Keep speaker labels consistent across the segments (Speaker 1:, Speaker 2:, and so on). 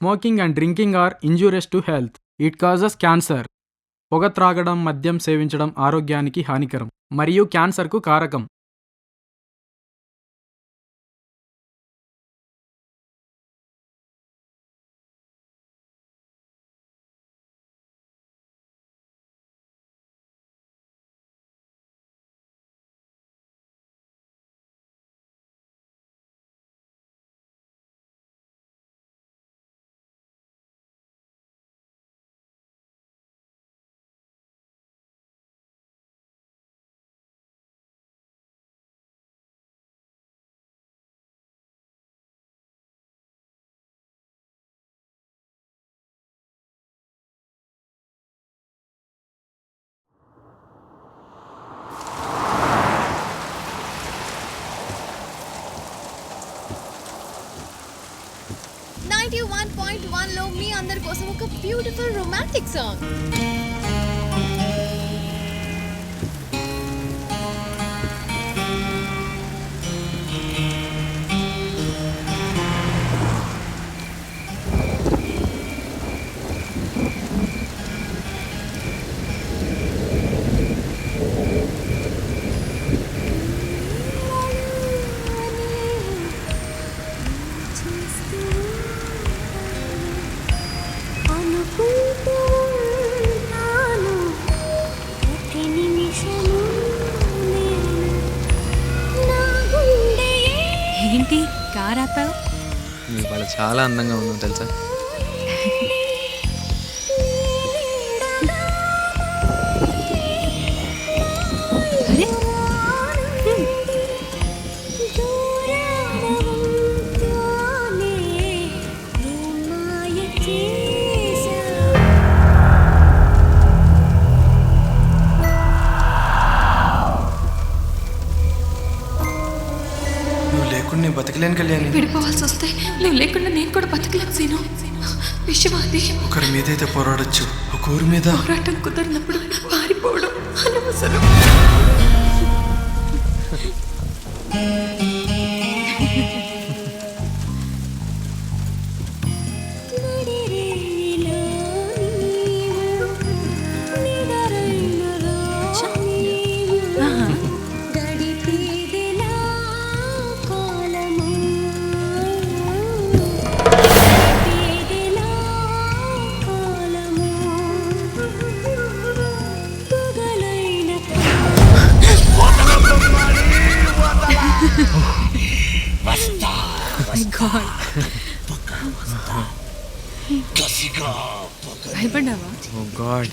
Speaker 1: Smoking and drinking are injurious to health. It causes cancer. పొగ త్రాగడం, మద్యం సేవించడం ఆరోగ్యానికి హానికరం మరియు క్యాన్సర్కు కారకం.
Speaker 2: లో మీ అందరి కోసం ఒక బ్యూటిఫుల్ రొమాంటిక్ సాంగ్.
Speaker 3: ఏంటి కార్ ఆపావు?
Speaker 4: నువ్వు ఇవాళ చాలా అందంగా ఉన్నావు తెలుసా.
Speaker 5: నేను బతకలేను కళ్యాణి.
Speaker 3: విడిపోవాల్సి వస్తే నువ్వు లేకుండా నేను కూడా బతకలేను సీను. విషయవాది
Speaker 5: ఒకరి మీద అయితే పోరాడొచ్చు, ఒక ఊరి మీద
Speaker 3: పోరాటం కుదరినప్పుడు పారిపోవడం అనవసరం. భయపడ్డావా?
Speaker 4: ఓ గాడ్.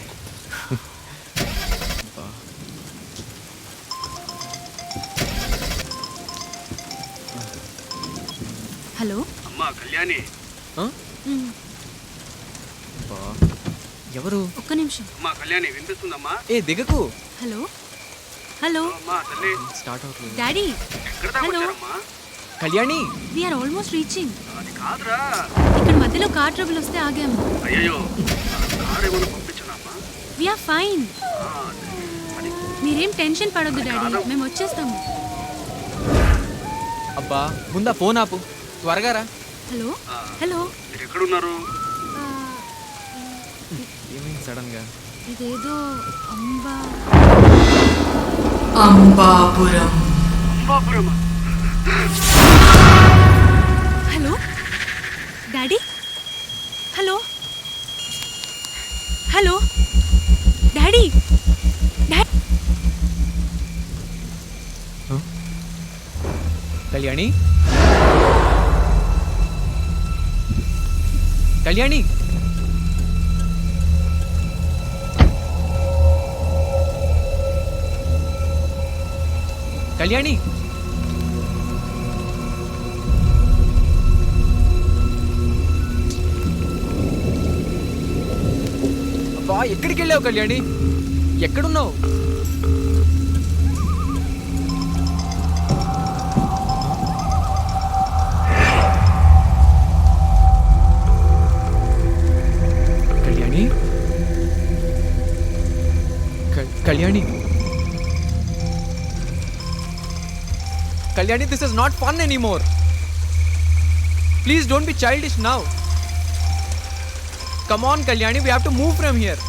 Speaker 3: హలో
Speaker 6: అమ్మా కళ్యాణి.
Speaker 4: ఎవరు?
Speaker 3: ఒక్క నిమిషం.
Speaker 6: అమ్మా కళ్యాణి వినిపిస్తుందమ్మా?
Speaker 4: ఏ దిగకు.
Speaker 3: హలో హలో
Speaker 6: అమ్మా తల్లి.
Speaker 4: స్టార్ట్ అవుతుంది.
Speaker 3: డాడీ
Speaker 6: ఎక్కడ దాకా
Speaker 3: హలో.
Speaker 6: వచ్చారమ్మా?
Speaker 4: Kalyani
Speaker 3: we are almost reaching.
Speaker 6: అది కాదురా.
Speaker 3: ఇక్కడ మధ్యలో కార్ ట్రబుల్ వస్తే ఆగాము.
Speaker 6: అయ్యో కారు ఏమైనా పంపించానమ్మా?
Speaker 3: We are fine.
Speaker 6: అది
Speaker 3: మీరేం టెన్షన్ పడొద్దు డాడీ, మేము వచ్చేస్తాము.
Speaker 4: అబ్బా ముందా ఫోన్ ఆపు, త్వరగా రా.
Speaker 3: Hello hello.
Speaker 6: మీరు ఎక్కడున్నారు?
Speaker 4: ఏమైంది సడన్ గా?
Speaker 3: ఇదేదో
Speaker 2: అంబాపురం.
Speaker 6: అంబాపురమా?
Speaker 3: Hello daddy. Hello hello daddy.
Speaker 4: Kalyani Kalyani Kalyani అబ్బా ఎక్కడికి వెళ్ళావు కళ్యాణి? ఎక్కడున్నావు? Kalyani Kalyani Kalyani, this is not fun anymore. Please don't be childish now. Come on Kalyani, we have to move from here.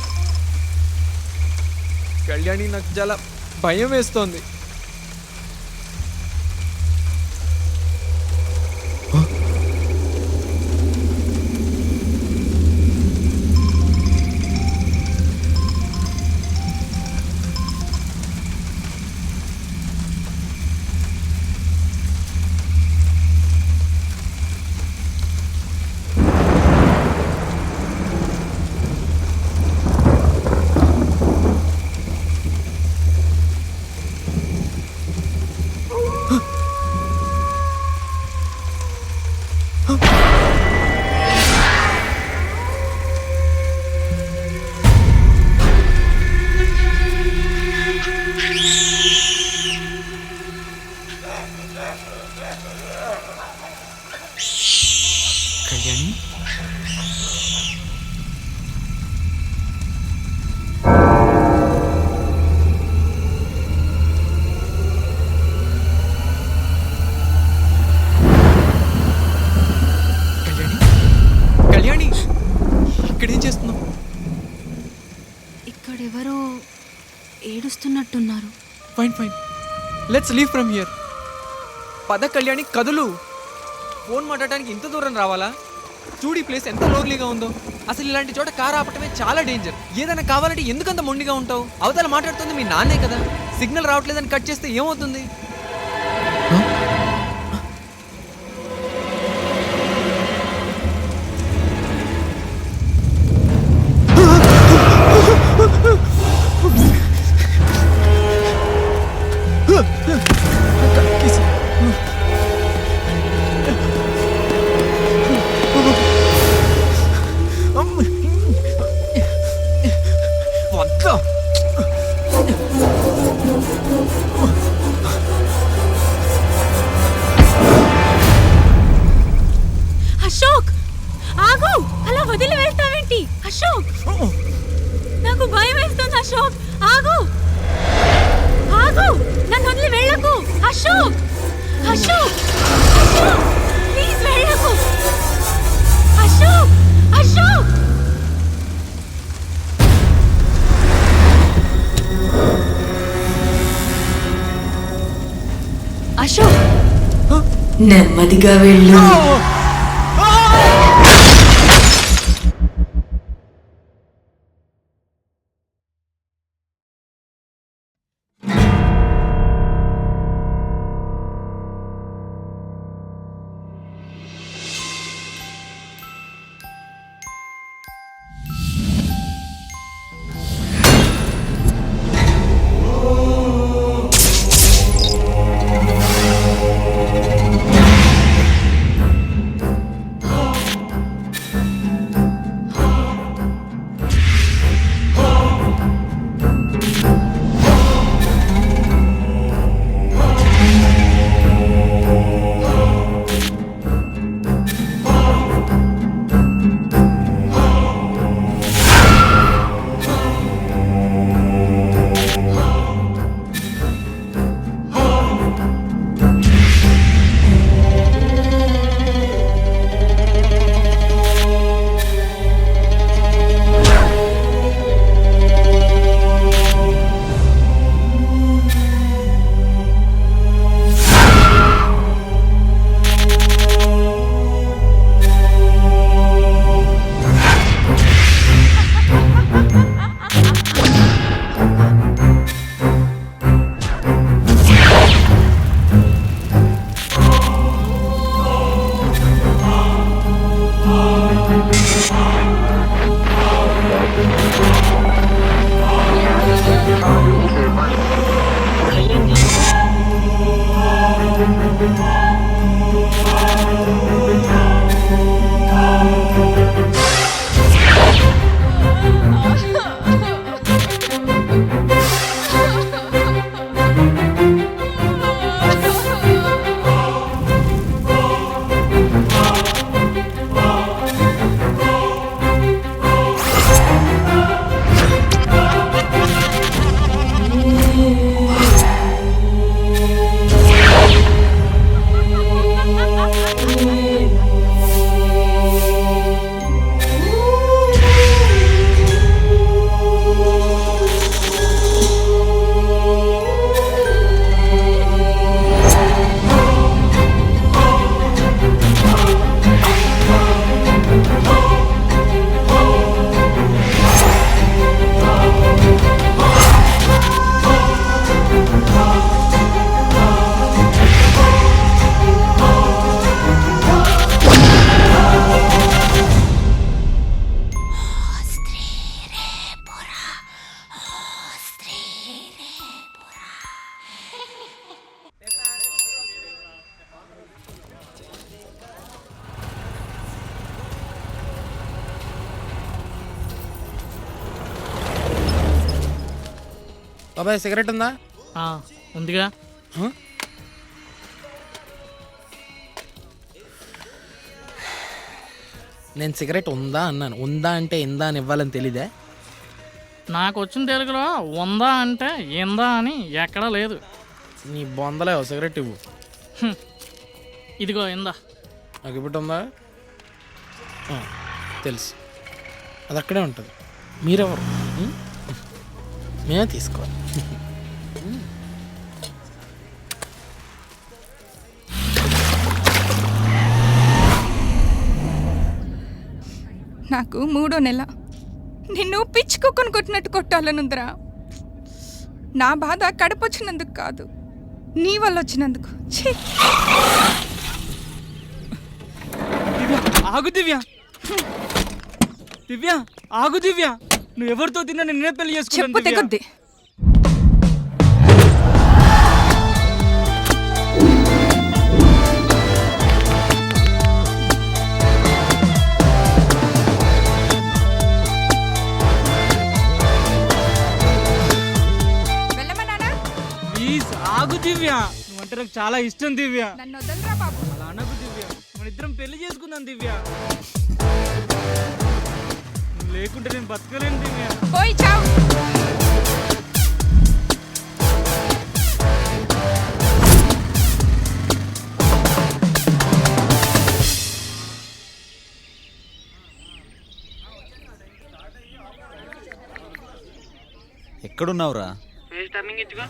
Speaker 4: Kalyani, నాకు చాలా భయం వేస్తోంది. కళ్యాణి, కళ్యాణి, ఇక్కడేం చేస్తున్నావు?
Speaker 3: ఇక్కడెవరో ఏడుస్తున్నట్టున్నారు.
Speaker 4: Fine fine, let's leave from here. పద కళ్యాణి, కదులు. ఫోన్ మాట్లాడడానికి ఇంత దూరం రావాలా? చూడు ఈ ప్లేస్ ఎంత లోన్లీగా ఉందో. అసలు ఇలాంటి చోట కార్ ఆపటమే చాలా డేంజర్. ఏదైనా కావాలంటే ఎందుకంత మొండిగా ఉంటావు? అవతల మాట్లాడుతుంది మీ నాన్నే కదా. సిగ్నల్ రావట్లేదని కట్ చేస్తే ఏమవుతుంది?
Speaker 3: అశోక్, ఆగు! అలా వదిలి వెళ్తావేంటి? అశోక్, నాకు భయం వేస్తుంది. అశోక్, ఆగు! ఆగు! నన్ను వదిలి వెళ్ళకు. అశోక్, అశోక్, అశోక్, ప్లీజ్ వెళ్ళకు. అశోక్, అశోక్. అశోక్, నెమ్మదిగా వెళ్ళు.
Speaker 7: బాబాయ్ సిగరెట్ ఉందా?
Speaker 8: ఉందిగా.
Speaker 7: నేను సిగరెట్ ఉందా అన్నాను. ఉందా అంటే ఇందా అని ఇవ్వాలని తెలీదా?
Speaker 8: నాకు వచ్చిన తెలుగులో ఉందా అంటే ఏందా అని ఎక్కడా లేదు.
Speaker 7: నీ బొందలే సిగరెట్ ఇవ్వు.
Speaker 8: ఇదిగో ఇందా.
Speaker 7: అగిపెట్టి ఉందా? తెలుసు, అది అక్కడే ఉంటుంది. మీరెవరు? మేమే తీసుకోవాలి.
Speaker 9: నాకు 3వ నెల. నిన్ను పిచ్చుకొక్కుని కొట్టినట్టు కొట్టాలనుందిరా. నా బాధ కడపొచ్చినందుకు కాదు, నీ వల్ల వచ్చినందుకు. ఛీ!
Speaker 8: ఆగు దివ్య, దివ్య ఆగు దివ్య. నువ్వు ఎవరితో తిన్నా నిన్నే పెళ్లి
Speaker 9: చెప్పు
Speaker 8: చేసుకున్నాను.
Speaker 9: తెగొద్ది. వెళ్ళమన్నానా?
Speaker 8: ప్లీజ్ ఆగు దివ్య. నువ్వంటే నాకు చాలా ఇష్టం దివ్య.
Speaker 9: నన్ను వదలరా బాబు.
Speaker 8: అలా అనకు దివ్య. మన ఇద్దరం పెళ్లి చేసుకుందాం దివ్య. నువ్వు లేకుంటే నేను బతకలేను దివ్య.
Speaker 9: పోయి చావు.
Speaker 10: ఎక్కడున్నావురా?
Speaker 6: ఫేస్ టర్నింగ్ ఇచ్చుగా.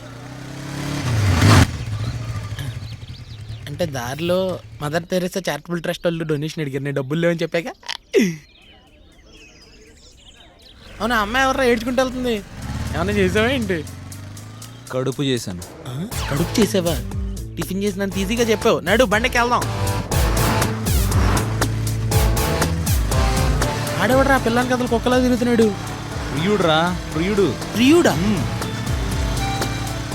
Speaker 7: అంటే దారిలో మదర్ తెరెసా చారిటబుల్ ట్రస్ట్ వాళ్ళు డొనేషన్ అడిగారు. నేను డబ్బులు లేవని చెప్పాక. అవునా, అమ్మాయి ఎవరు ఏడ్చుకుంటూ వెళ్తుంది? ఏమన్నా చేసావా ఏంటి?
Speaker 10: కడుపు చేశాను.
Speaker 7: కడుపు చేసావా? టిఫిన్ చేసినంత ఈజీగా చెప్పావు. నడు బండికి వెళ్దాం. ఆడేవాడు రా పిల్లని కథలు కుక్కలా తిరుగుతున్నాడు.
Speaker 10: ప్రియుడురా, ప్రియుడు.
Speaker 7: ప్రియుడా?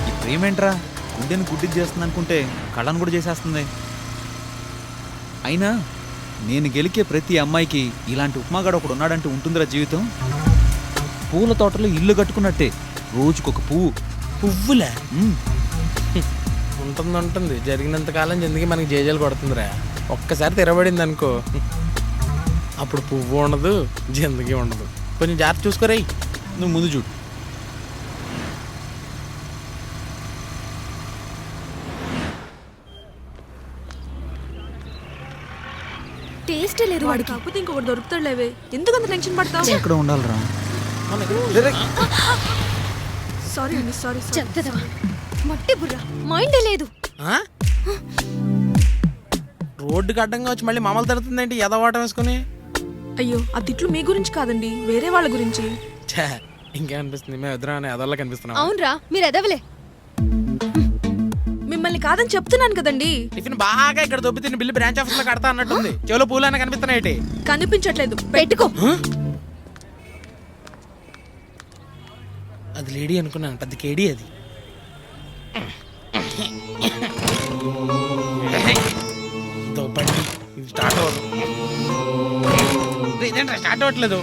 Speaker 10: ఈ ప్రేమేంట్రా? గుండెని గుడ్డికి చేస్తుంది అనుకుంటే కళ్ళను కూడా చేసేస్తుంది. అయినా నేను గెలికే ప్రతి అమ్మాయికి ఇలాంటి ఉప్మాగాడు ఒకడు ఉన్నాడంటే ఉంటుందిరా జీవితం. పూల తోటలో ఇల్లు కట్టుకున్నట్టే, రోజుకొక పువ్వు.
Speaker 7: పువ్వులే ఉంటుంది. జరిగినంత కాలం జిందగీ మనకి జేజాలు కొడుతుందిరా. ఒక్కసారి తెరబడింది అనుకో, అప్పుడు పువ్వు ఉండదు, జిందగీ ఉండదు. కొంచెం జాగ్రత్త చూసుకోరా.
Speaker 10: నువ్వు ముందు చూడు.
Speaker 2: టేస్ట్ లేదు వాడికి.
Speaker 3: కాకపోతే ఇంకొకటి దొరుకుతాడులేవే. ఎందుకు అంత టెన్షన్ పడతావు?
Speaker 10: ఇక్కడ ఉండాలిరా.
Speaker 3: సారీ అండి, సారీ.
Speaker 2: చెత్తదవా, మట్టి బుర్ర, మైండే లేదు.
Speaker 7: రోడ్డుకి అడ్డంగా వచ్చి మళ్ళీ మామూలు తడుతుందేంటి ఎదవాటం వేసుకుని?
Speaker 3: అయ్యో, ఆ తిట్లు మీ గురించి కాదండి, వేరే వాళ్ళ గురించి.
Speaker 7: ఇంకేమనిపిస్తుంది? మేము ఎదురా ఎదవల్లా కనిపిస్తున్నాం.
Speaker 2: అవునరా, మీరు ఎదవలే.
Speaker 3: మిమ్మల్ని కాదని చెప్తున్నాను కదండి.
Speaker 7: టిఫిన్ బాగా ఇక్కడ దొబ్బి తిని బిల్లు బ్రాంచ్ ఆఫీస్ లో కడతా అన్నట్టుంది. చెవులో పూలైనా కనిపిస్తున్నాయి.
Speaker 3: కనిపించట్లేదు,
Speaker 2: పెట్టుకో.
Speaker 7: అది లేడీ అనుకున్నాను, పెద్ద కేడీ అది. బండి స్టార్ట్ అవ్వదు. ఇదేంట్రా స్టార్ట్ అవ్వట్లేదు?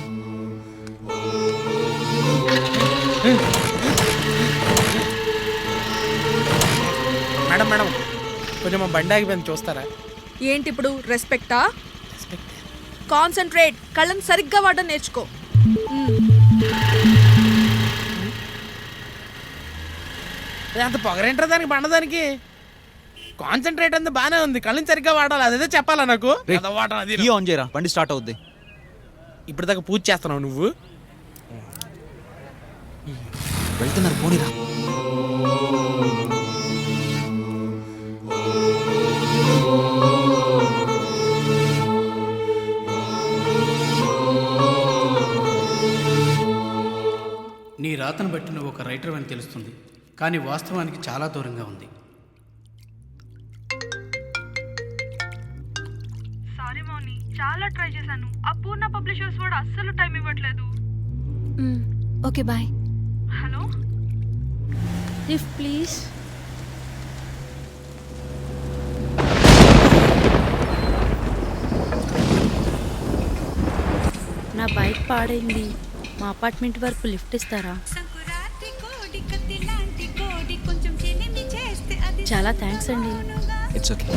Speaker 7: మేడం మేడం, కొంచెం మా బండి ఆగిపోయింది, చూస్తారా?
Speaker 3: ఏంటి ఇప్పుడు రెస్పెక్టా? కాన్సన్ట్రేట్. కళ్ళని సరిగ్గా వాడడం నేర్చుకో.
Speaker 7: అంత పొగరేంట్రా దానికి బండదానికి? కాన్సన్ట్రేట్ అంతా బానే ఉంది, కళ్ళని సరిగ్గా వాడాలి. అదేదో చెప్పాలా నాకు?
Speaker 10: కీ ఆన్ చేయరా, బండి స్టార్ట్ అవుద్ది.
Speaker 7: ఇప్పుడు దాకా పూజ చేస్తున్నావు నువ్వు.
Speaker 10: వెళ్తున్నారు, పోనీరా.
Speaker 11: నీ రాతను బట్టి నువ్వు ఒక రైటర్ అని తెలుస్తుంది, కానీ వాస్తవానికి చాలా దూరంగా ఉంది.
Speaker 3: సారీ మౌని, చాలా ట్రై చేశాను. ఆ పూర్ణ పబ్లిషర్స్ వాడు అస్సలు టైం ఇవ్వట్లేదు.
Speaker 2: Okay bye.
Speaker 3: Hello,
Speaker 2: lift please.
Speaker 12: నా బైక్ పాడైంది, మా అపార్ట్మెంట్ వరకు లిఫ్ట్ ఇస్తారా?
Speaker 9: సంకురాత్రి కోడి కత్తిలాంటి
Speaker 3: చాలా థ్యాంక్స్ అండి.
Speaker 10: It's okay.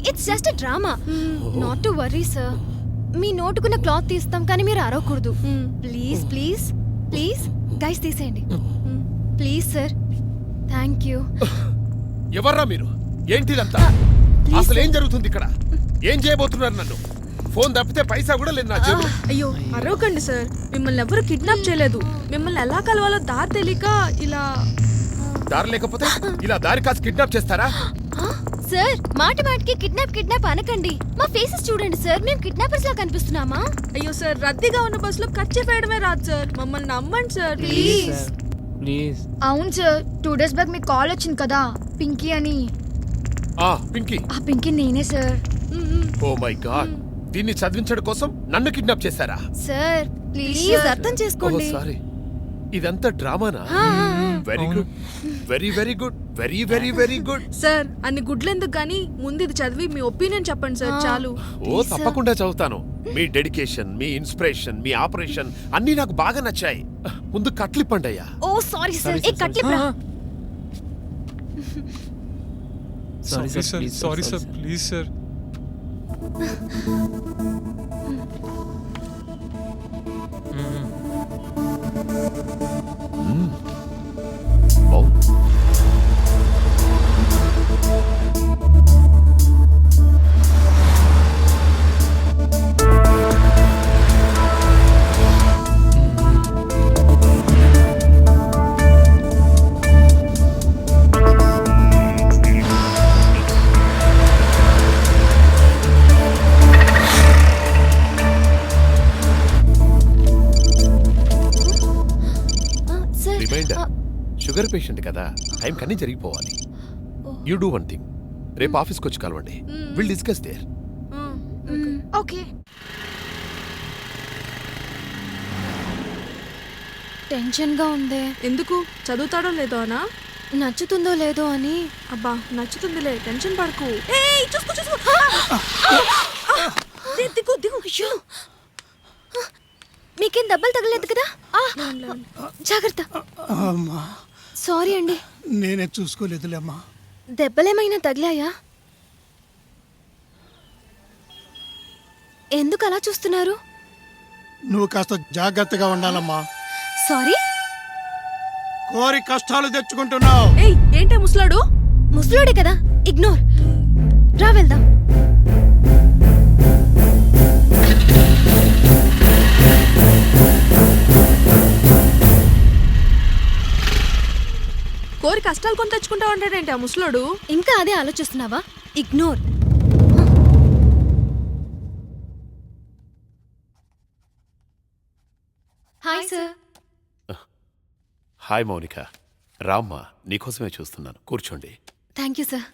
Speaker 2: It's just a drama. Not to worry sir. మీ నోటుకున్న క్లాత్ తీస్తాం కానీ మీరు అరవకూడదు. ప్లీజ్ ప్లీజ్ ప్లీజ్ గైస్ తీసేయండి ప్లీజ్ సార్. Thank you.
Speaker 12: ఎవర్రా మీరు? ఏంటిదంతా? అసలు ఏం జరుగుతుంది ఇక్కడ? ఏం చేయబోతున్నారు? నన్ను ఫోన్ తప్పితే పైసా కూడా లేదు నా జేబులో.
Speaker 3: అయ్యో అరవకండి సార్, మిమ్మల్ని ఎవరు కిడ్నాప్ చేయలేదు. మిమ్మల్ని ఎలా కలవాలో దారి తెలియక ఇలా.
Speaker 12: దారి లేకపోతే ఇలా దారి కాసి కిడ్నాప్ చేస్తారా?
Speaker 2: సార్ మాటి మాటికి కిడ్నాప్ అనకండి. మా ఫేసెస్ చూడండి సార్, మేము కిడ్నాపర్స్ లా కనిపిస్తున్నామా?
Speaker 3: అయ్యో సార్, రద్దీగా ఉన్న బస్సులో ఖర్చు వేయడమే రాదు సార్. మమ్మల్ని నమ్మండి సార్ ప్లీజ్.
Speaker 7: ప్లీజ్.
Speaker 2: అవును సార్, 2 days బ్యాక్ మీకు కాల్ వచ్చింది కదా, పింకీ అని.
Speaker 12: పింకీ?
Speaker 2: ఆ పింకీ నేనే సార్.
Speaker 12: ఓ మై గాడ్, దీన్ని చదివించడం కోసం నన్ను కిడ్నాప్ చేశారా?
Speaker 2: సార్ ప్లీజ్ అర్థం చేసుకోండి.
Speaker 12: సారీ, ఇదంతా డ్రామానా? Very good, very very good, very very very good.
Speaker 3: Sir అన్ని గుడ్లు ఎందుకు కానీ ముందు ఇది చదివి మీ ఒపీనియన్ చెప్పండి సార్ చాలు.
Speaker 12: ఓ తప్పకుండా చదువుతాను. మీ డెడికేషన్, మీ ఇన్స్పిరేషన్, మీ ఆపరేషన్ అన్నీ నాకు బాగా నచ్చాయి. ముందు కట్లిప్పండి అయ్యా.
Speaker 2: ఓ సారీ సార్, ఏ కట్లిప్పరా?
Speaker 4: Sorry sir, sorry sir, please sir.
Speaker 12: Sugar patient కదా, టైం కన్నీ జరిగిపోవాలి. యూ డూ వన్ థింగ్, రేపు ఆఫీస్కి వచ్చి కలవండి. Will discuss there.
Speaker 2: ఓకే. టెన్షన్గా ఉంది.
Speaker 3: ఎందుకు? చదువుతాడో లేదో అనా?
Speaker 2: నచ్చుతుందో లేదో అని.
Speaker 3: అబ్బా నచ్చుతుందిలే, టెన్షన్ పడకు. దిగు దిగు.
Speaker 2: అయ్యో, మీకేం దెబ్బలు తగలేదు కదా? జాగ్రత్త. సారీ అండి,
Speaker 11: నేనే చూసుకోలేదులే అమ్మా.
Speaker 2: దెబ్బలేమైనా తగిలాయా? ఎందుకు అలా చూస్తున్నారు?
Speaker 11: నువ్వు కాస్త జాగ్రత్తగా ఉండాలమ్మా.
Speaker 2: సారీ.
Speaker 11: కోరి కష్టాలు తెచ్చుకుంటున్నావు.
Speaker 3: ఏయ్ ఏంటే ముసలాడు?
Speaker 2: ముసలోడే కదా, ఇగ్నోర్. రా వెళ్దాం.
Speaker 3: కష్టాలు కొని తెచ్చుకుంటా ఉంటాడేంటి ఆ ముసలోడు?
Speaker 2: ఇంకా అదే ఆలోచిస్తున్నావా? Ignore. Hi sir.
Speaker 12: Hi Mounika, రామ్మా, నీకోసమే చూస్తున్నాను, కూర్చోండి.
Speaker 2: Thank you sir.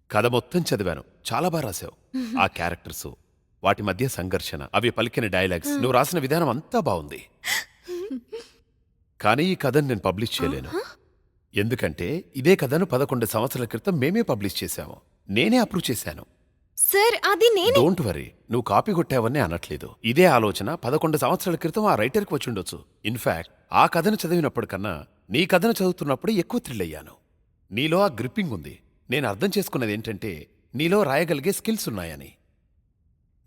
Speaker 12: కథ మొత్తం చదివాను, చాలా బాగా రాసావు. ఆ క్యారెక్టర్స్, వాటి మధ్య సంఘర్షణ, అవి పలికిన డైలాగ్స్, నువ్వు రాసిన విధానం అంతా బాగుంది. కానీ ఈ కథను నేను పబ్లిష్ చేయలేను. ఎందుకంటే ఇదే కథను 11 సంవత్సరాల క్రితం మేమే పబ్లిష్ చేశాము. నేనే అప్రూవ్ చేశాను.
Speaker 2: సార్ అది నేను.
Speaker 12: డోంట్ వరీ, నువ్వు కాపీ కొట్టావని అనట్లేదు. ఇదే ఆలోచన 11 సంవత్సరాల క్రితం ఆ రైటర్కి వచ్చి ఉండొచ్చు. ఇన్ఫాక్ట్ ఆ కథను చదివినప్పటికన్నా నీ కథను చదువుతున్నప్పుడే ఎక్కువ థ్రిల్ అయ్యాను. నీలో ఆ గ్రిప్పింగ్ ఉంది. నేను అర్థం చేసుకున్నది ఏంటంటే నీలో రాయగలిగే స్కిల్స్ ఉన్నాయని.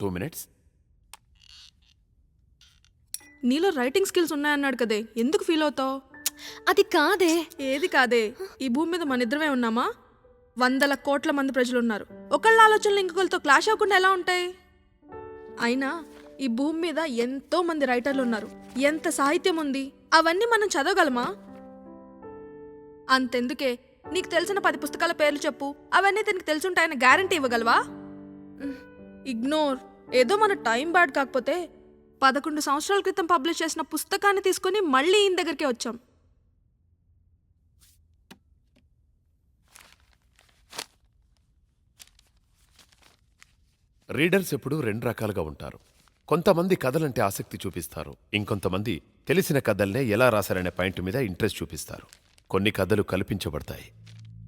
Speaker 12: 2 minutes.
Speaker 3: నీలో రైటింగ్ స్కిల్స్ ఉన్నాయన్నాడు కదే, ఎందుకు ఫీల్ అవుతావు?
Speaker 2: అది కాదే.
Speaker 3: ఏది కాదే? ఈ భూమి మీద మన ఇద్దరమే ఉన్నామా? 100 కోట్ల మంది ప్రజలు ఉన్నారు. ఒకళ్ళ ఆలోచనలు ఇంకొకరితో క్లాష్ అవ్వకుండా ఎలా ఉంటాయి? అయినా ఈ భూమి మీద ఎంతో మంది రైటర్లు ఉన్నారు, ఎంత సాహిత్యం ఉంది. అవన్నీ మనం చదవగలమా? అంతెందుకే, నీకు తెలిసిన 10 పుస్తకాల పేర్లు చెప్పు, అవన్నీ తనకి తెలుసుంటాయని గ్యారంటీ ఇవ్వగలవా? ఇగ్నోర్. ఏదో మన టైం బ్యాడ్ కాకపోతే 11 సంవత్సరాల క్రితం పబ్లిష్ చేసిన పుస్తకాన్ని తీసుకొని మళ్ళీ ఈయన దగ్గరికి వచ్చాం.
Speaker 12: రీడర్స్ ఎప్పుడూ 2 రకాలుగా ఉంటారు. కొంతమంది కథలంటే ఆసక్తి చూపిస్తారు, ఇంకొంతమంది తెలిసిన కథల్నే ఎలా రాశారనే పాయింట్ మీద ఇంట్రెస్ట్ చూపిస్తారు. కొన్ని కథలు కల్పించబడతాయి,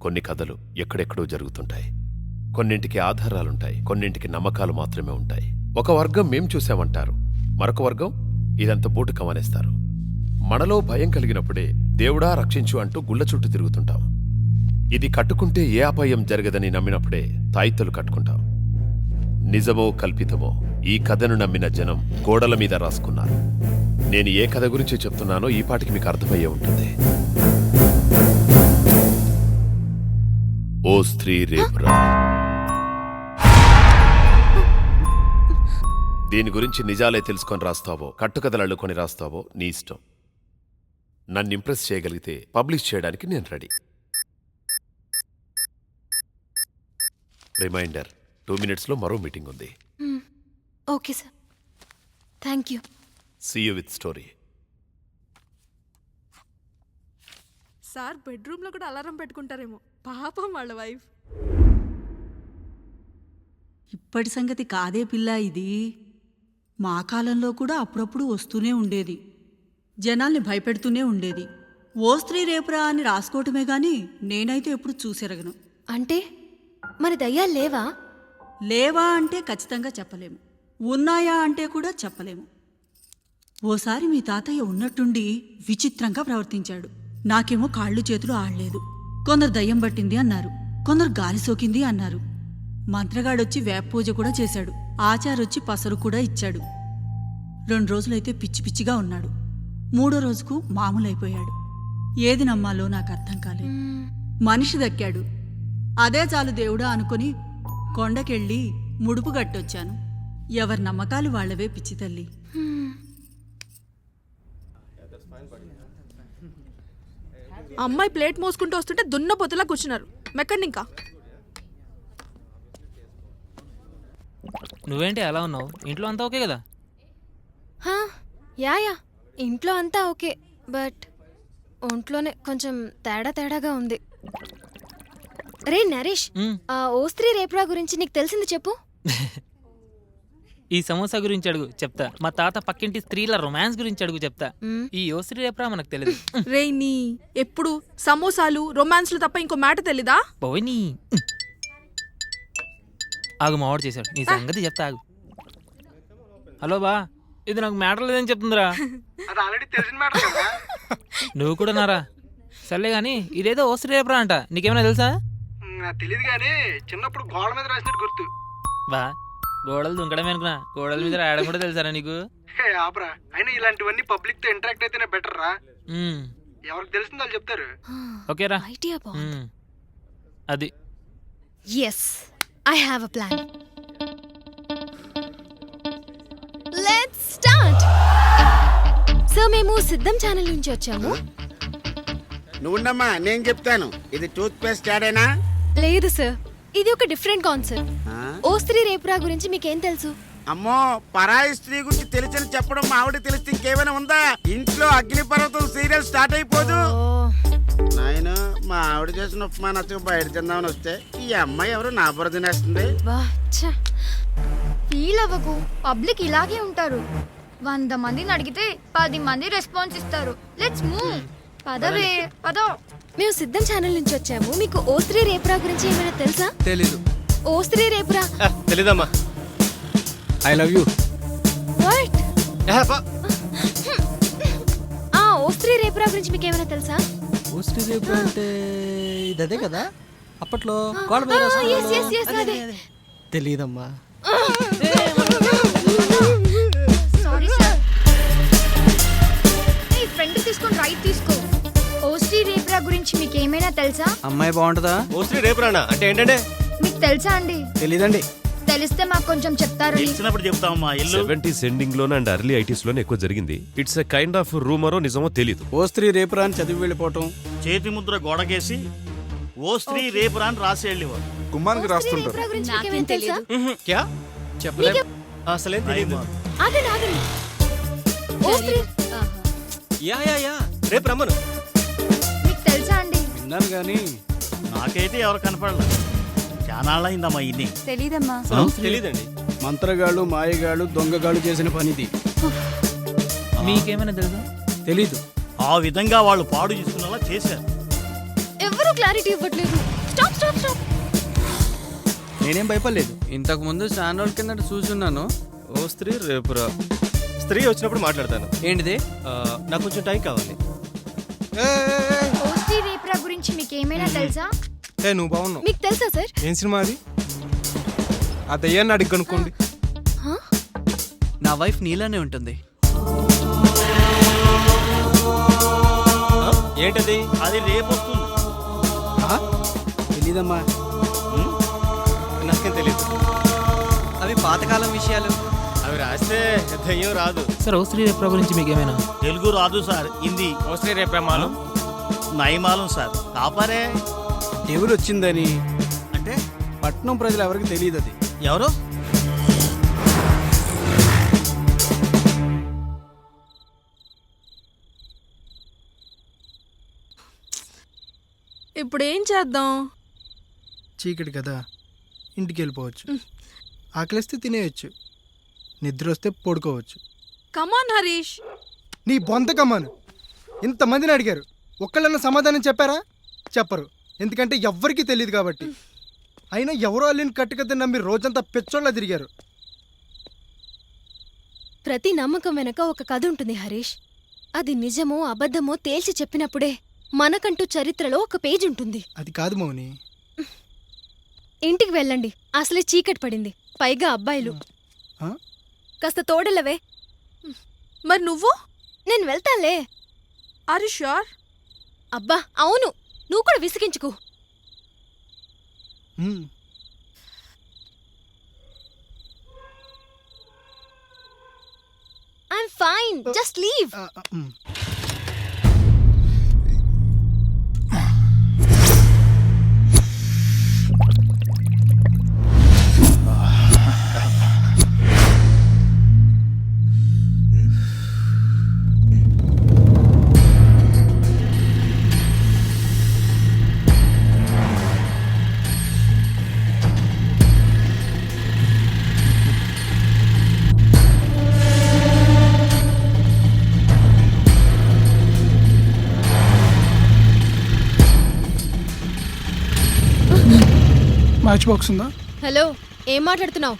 Speaker 12: కొన్ని కథలు ఎక్కడెక్కడో జరుగుతుంటాయి. కొన్నింటికి ఆధారాలుంటాయి, కొన్నింటికి నమ్మకాలు మాత్రమే ఉంటాయి. ఒక వర్గం మేం చూశామంటారు, మరొక వర్గం ఇదంత బూటు కమనేస్తారు. మనలో భయం కలిగినప్పుడే దేవుడా రక్షించు అంటూ గుళ్ళ చుట్టూ తిరుగుతుంటాం. ఇది కట్టుకుంటే ఏ అపాయం జరగదని నమ్మినప్పుడే తాయిత్తలు కట్టుకుంటాం. నిజమో కల్పితమో ఈ కథను నమ్మిన జనం గోడల మీద రాసుకున్నారు. నేను ఏ కథ గురించి చెప్తున్నానో ఈ పాటికి మీకు అర్థమయ్యే ఉంటుంది. ఓ స్త్రీ రేపురా. దీని గురించి నిజాలే తెలుసుకొని రాస్తావో, కట్టుకథలు అల్లుకొని రాస్తావో నీ ఇష్టం. నన్ను ఇంప్రెస్ చేయగలిగితే పబ్లిష్ చేయడానికి నేను రెడీ. రిమైండర్, 2 minutesలో మరో మీటింగ్ ఉంది.
Speaker 2: Okay sir, thank you.
Speaker 12: See you with story.
Speaker 3: Sir బెడ్రూమ్లో కూడా అలారం పెట్టుకుంటారేమో, పాపం వాళ్ళ వైఫ్.
Speaker 13: ఇప్పటి సంగతి కాదే పిల్ల ఇది. మా కాలంలో కూడా అప్పుడప్పుడు వస్తూనే ఉండేది, జనాల్ని భయపెడుతూనే ఉండేది. ఓ స్త్రీ రేపురా అని రాసుకోవటమే గాని నేనైతే ఎప్పుడు చూసెరగను.
Speaker 2: అంటే మరి దయ్యాలు లేవా?
Speaker 13: లేవా అంటే ఖచ్చితంగా చెప్పలేము, ఉన్నాయా అంటే కూడా చెప్పలేము. ఓసారి మీ తాతయ్య ఉన్నట్టుండి విచిత్రంగా ప్రవర్తించాడు. నాకేమో కాళ్ళు చేతులు ఆడలేదు. కొందరు దయ్యం పట్టింది అన్నారు, కొందరు గాలి సోకింది అన్నారు. మంత్రగాడొచ్చి వేప పూజ కూడా చేశాడు, ఆచారొచ్చి పసరు కూడా ఇచ్చాడు. 2 రోజులైతే పిచ్చి పిచ్చిగా ఉన్నాడు. 3వ రోజుకు మామూలైపోయాడు. ఏది నమ్మాలో నాకు అర్థం కాలేదు. మనిషి దక్కాడు, అదే చాలు దేవుడా అనుకుని కొండకెళ్ళి ముడుపు గట్టొచ్చాను. ఎవరి నమ్మకాలు వాళ్లవే పిచ్చి తల్లి.
Speaker 3: అమ్మాయి ప్లేట్ మోసుకుంటూ వస్తుంటే దున్న పొత్తులా కూర్చున్నారు. మెక్కండి ఇంకా.
Speaker 14: నువ్వేంటి అలా ఉన్నావు? ఇంట్లో అంతా ఓకే కదా?
Speaker 2: యా ఇంట్లో అంతా ఓకే, బట్ ఒంట్లోనే కొంచెం తేడాగా ఉంది. రే నరేష్, ఆ ఓ స్త్రీ రేపురా గురించి నీకు తెలిసింది చెప్పు.
Speaker 14: ఈ సమోసా గురించి అడుగు చెప్తా. మా తాత పక్కింటి స్త్రీల రొమాన్స్ గురించి అడుగు చెప్తా. ఈ ఓ స్త్రీ రేపురా మనకు తెలియదు.
Speaker 3: రే నీ ఎప్పుడు సమోసాలు రొమాన్స్లు తప్ప ఇంకో మాట తెలీదా?
Speaker 14: పోనీ ఆగు, మావాడు చేశాడు, నీ సంగతి చెప్తా ఆగు. హలో బా, ఇది నాకు మ్యాటర్ లేదని చెప్తుందిరా. నువ్వు కూడా నారా? సర్లే గాని ఇదేదో ఓ స్త్రీ రేపురా అంట, నీకేమైనా తెలుసా?
Speaker 6: తెలియదు కానీ చిన్నప్పుడు గోడల మీద రాసినట్టు గుర్తు.
Speaker 14: బా, గోడలు దుంకడమే అనుకున్నా, గోడల మీద రాయడం కూడా తెలుసారా నీకు?
Speaker 6: ఆపరా, అయినా ఇలాంటివన్నీ పబ్లిక్ తో ఇంటరాక్ట్ అయితేనే బెటర్ రా. ఎవరికి తెలిసిందో వాళ్ళు చెప్తారు.
Speaker 14: ఓకేరా, అది.
Speaker 2: Yes, I have a plan. Let's start. So మేము సిద్ధం ఛానల్ నుంచి వచ్చాము.
Speaker 15: నువ్వుండమ్మా నేను చెప్తాను. ఇది టూత్ పేస్ట్ యాడేనా?
Speaker 2: లేదు సార్, ఇది ఒక డిఫరెంట్ కాన్సెప్ట్. ఓ స్త్రీ రేపురా గురించి మీకేం తెలుసు?
Speaker 15: అమ్మో, పరాయి స్త్రీ గురించి తెలిసని చెప్పడం మా ఆవిడ తెలిస్తే ఇంకేమైనా ఉందా? ఇంట్లో అగ్నిపర్వతం సీరియల్ స్టార్ట్ అయిపోదు. నాయన, మా ఆవిడ చేసిన ఉప్మా నచ్చక బయట తిందామని వస్తే ఈ అమ్మాయి ఎవరు నా బుర్ర తినేస్తుంది.
Speaker 16: ఫీల్ అవ్వకు, పబ్లిక్ ఇలాగే ఉంటారు. 100 మందిని అడిగితే 10 మంది రెస్పాన్స్ ఇస్తారు. Let's move. పదవే పద.
Speaker 2: మేము సిద్ధం ఛానల్ నుంచి వచ్చాము. మీకు ఓ స్త్రీ రేపురా గురించి ఏమైనా తెలుసా?
Speaker 4: తెలీదు.
Speaker 2: ఓ స్త్రీ రేపురా
Speaker 4: తెలీదమ్మా. I love you.
Speaker 2: What? O Stree Repura గురించి మీకు ఏమైనా తెలుసా?
Speaker 4: ఓ స్త్రీ రేపురా అంటే ఇదే కదా అప్పట్లో తెలీదమ్మా.
Speaker 16: Sorry sir. నీ ఫ్రెండ్ తీసుకొని రైట్ తీసుకో. ఓస్ట్రీ రేపురా గురించి మీకు ఏమైనా తెలుసా?
Speaker 4: అమ్మాయి బాగుంటుందా? ఓ స్త్రీ రేపురానా అంటే ఏంటంటే?
Speaker 16: మీకు తెలుసా అండి?
Speaker 4: తెలీదండి.
Speaker 16: తెలిస్తే మాకు కొంచెం చెప్తారు.
Speaker 17: తెలిసినప్పుడు చెప్తామమ్మా. 70s ఎండింగ్ లోనే అండ్ ఎర్లీ 80s లోనే ఎక్కువ జరిగింది. ఇట్స్ ఎ కైండ్ ఆఫ్ రూమరో నిజమో తెలీదు.
Speaker 11: ఓ స్త్రీ రేపురా అని చదివి వెళ్ళిపోవటం,
Speaker 17: చేతి ముద్ర గోడకేసి ఓ స్త్రీ రేపురా అని రాసి వెళ్ళేవారు.
Speaker 11: గుమ్మానికి రాస్తుంటారు.
Speaker 2: నాకేం తెలియదు.
Speaker 4: క్యా చెప్పలేదు, అసలే తెలీదు.
Speaker 2: ఆగండి ఆగండి. ఓ స్త్రీ
Speaker 4: యా రేపు రమ్మను.
Speaker 16: మీకు తెలుసా అండి?
Speaker 11: విన్నాను కానీ
Speaker 17: నాకైతే ఎవరు కనపడలేదు. చానాళ్ళయిందమ్మా ఇన్ని.
Speaker 16: తెలీదమ్మా.
Speaker 4: తెలీదండి.
Speaker 11: మంత్రగాళ్ళు, మాయగాళ్ళు, దొంగగాళ్ళు చేసిన పనిది.
Speaker 14: మీకేమైనా తెలుసా?
Speaker 11: తెలీదు.
Speaker 17: ఆ విధంగా వాళ్ళు పాడు చేసుకునేలా చేశారు.
Speaker 2: ఎవరు క్లారిటీ ఇవ్వట్లేదు. Stop stop stop.
Speaker 4: నేనేం భయపడలేదు. ఇంతకు ముందు చాలా రోజుల కిందట చూసున్నాను. ఓ స్త్రీ రేపురా. స్త్రీ వచ్చినప్పుడు మాట్లాడతాను. ఏంటిది? నాకు కొంచెం టైం కావాలి.
Speaker 16: ఓస్ట్రీ రేపురా గురించి మీకు ఏమైనా తెలుసా?
Speaker 4: నువ్వు బాగున్నావు.
Speaker 2: మీకు తెలుసా సార్?
Speaker 4: ఏం సినిమా అది? ఆ దయ్యాన్ని అడిగి కనుక్కోండి. నా వైఫ్ నీలానే ఉంటుంది. ఏంటది?
Speaker 17: అది రేపు వస్తుంది.
Speaker 11: తెలీదమ్మా.
Speaker 4: నాకేం తెలీదు. అవి పాతకాలం విషయాలు. అవి రాస్తే దయ్యం రాదు.
Speaker 14: సార్ ఓ స్త్రీ రేపురా గురించి మీకేమైనా?
Speaker 17: తెలుగు రాదు సార్, హిందీ.
Speaker 4: ఓ స్త్రీ రేపమాలం
Speaker 17: నయమాలం సార్. కాపారే
Speaker 11: ఎవరు వచ్చిందని
Speaker 17: అంటే
Speaker 11: పట్నం ప్రజలు ఎవరికి తెలియదు. అది
Speaker 17: ఎవరు?
Speaker 3: ఇప్పుడు ఏం చేద్దాం?
Speaker 11: చీకటి కదా, ఇంటికి వెళ్ళిపోవచ్చు. ఆకలిస్తే తినేయచ్చు, నిద్ర వస్తే పడుకోవచ్చు.
Speaker 3: కమాన్ హరీష్.
Speaker 11: నీ బొంతకమ్మాను. ఇంతమందిని అడిగారు, ఒక్కళ్ళన్నా సమాధానం చెప్పారా? చెప్పరు, ఎందుకంటే ఎవ్వరికీ తెలియదు కాబట్టి. అయినా ఎవరో అల్లిని కట్టుకద్దని నమ్మి రోజంతా పెచ్చోళ్ళ తిరిగారు.
Speaker 2: ప్రతి నమ్మకం వెనక ఒక కథ ఉంటుంది హరీష్. అది నిజమో అబద్ధమో తేల్చి చెప్పినప్పుడే మనకంటూ చరిత్రలో ఒక పేజ్ ఉంటుంది.
Speaker 11: అది కాదు మౌని.
Speaker 2: ఇంటికి వెళ్ళండి, అసలే చీకటి పడింది, పైగా అబ్బాయిలు. కాస్త తోడలవే.
Speaker 3: మరి నువ్వు?
Speaker 2: నేను వెళ్తాలే.
Speaker 3: Are you sure?
Speaker 2: అబ్బా అవును, నువ్వు కూడా విసిగించుకు. I'm fine, just leave.
Speaker 11: Match box ఉందా?
Speaker 2: హలో, ఏం మాట్లాడుతున్నావు?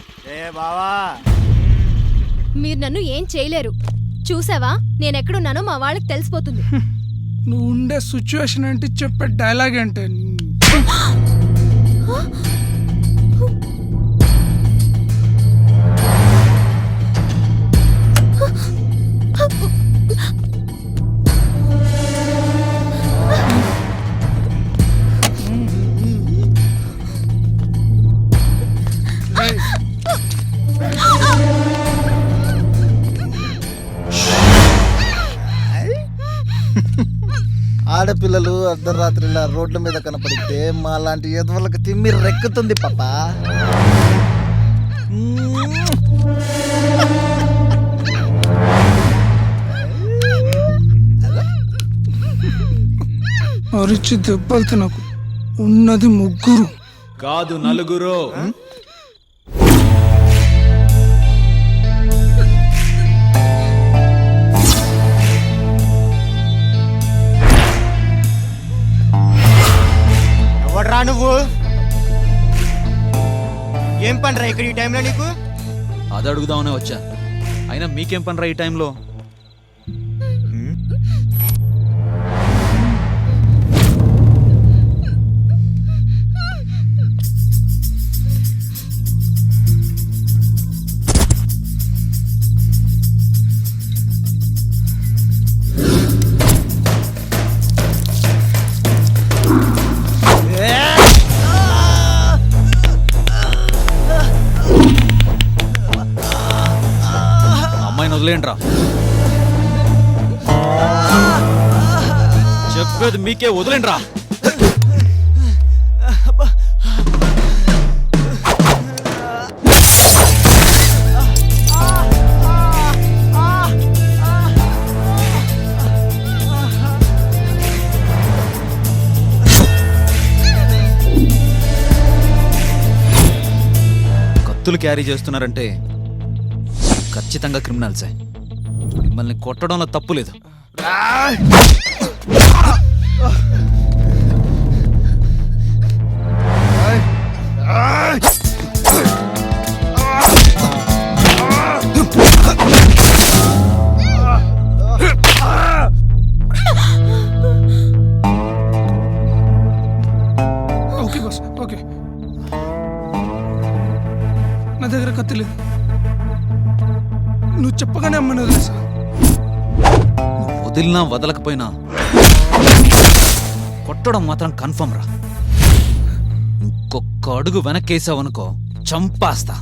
Speaker 2: మీరు నన్ను ఏం చేయలేరు. చూసావా, నేనెక్కడున్నానో మా వాళ్ళకి తెలిసిపోతుంది.
Speaker 11: నువ్వు ఉండే సిచ్యువేషన్ ఏంటి, చెప్పే డైలాగ్ అంటే. ఆడ
Speaker 18: ఆడపిల్లలు అర్ధరాత్రిలా రోడ్ల మీద కనపడితే మా లాంటి ఎదవలకు తిమ్మి రెక్కుతుంది పాపా.
Speaker 11: అరిచి దెబ్బలు తినకు, ఉన్నది ముగ్గురు
Speaker 10: కాదు నలుగురు.
Speaker 19: ఎవడ్రా నువ్వు? ఏం పనిరా ఇక్కడ ఈ టైంలో నీకు?
Speaker 10: అది అడుగుదామనే వచ్చా. అయినా మీకేం పనిరా ఈ టైంలో? అమ్మాయిని వదిలేంట్రా. చెప్పేది మీకే, వదిలేంట్రా. కత్తులు క్యారీ చేస్తున్నారంటే ఖచ్చితంగా క్రిమినల్సే. మిమ్మల్ని కొట్టడంలో తప్పు లేదు.
Speaker 11: Okay boss, okay. నా దగ్గర కత్తి లేదు. నువ్వు చెప్పగానే అమ్మని వదిలేసా.
Speaker 10: వదిలినా వదలకపోయినా కొట్టడం మాత్రం కన్ఫర్మ్ రా. ఇంకొక అడుగు వెనక్కేసావనుకో చంపేస్తా.